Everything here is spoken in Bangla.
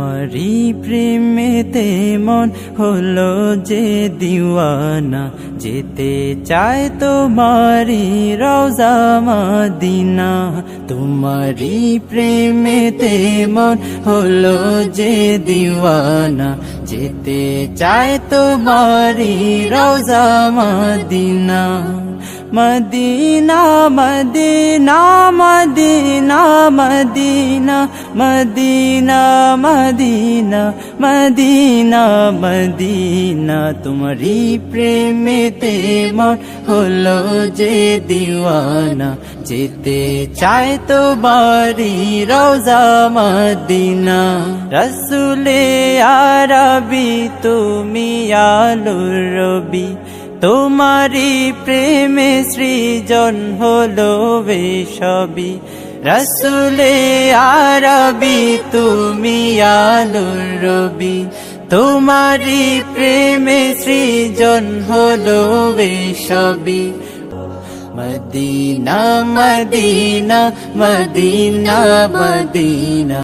তোমারি প্রেমেতে মন হলো যে দিওয়ানা, যেতে চায় তোমারি রওজা মদিনা। তোমারি প্রেমেতে মন হলো যে দিওয়ানা, যেতে চায় তোমারি রওজা Medina. Medina Medina Medina Medina Medina Medina Medina Medina, তোমারি প্রেমেতে মন হলো যে দিওয়ানা, যেতে চায় তোমারি রওজা মদিনা। রসুলে আরবি তুমি আলোর রবি, তোমারি প্রেমে সৃজন হলো বেশবি। রসুলে আরবি তুমি আলোর রবি, তোমারি প্রেমে সৃজন হলো বেশবি। Medina Medina Medina Medina.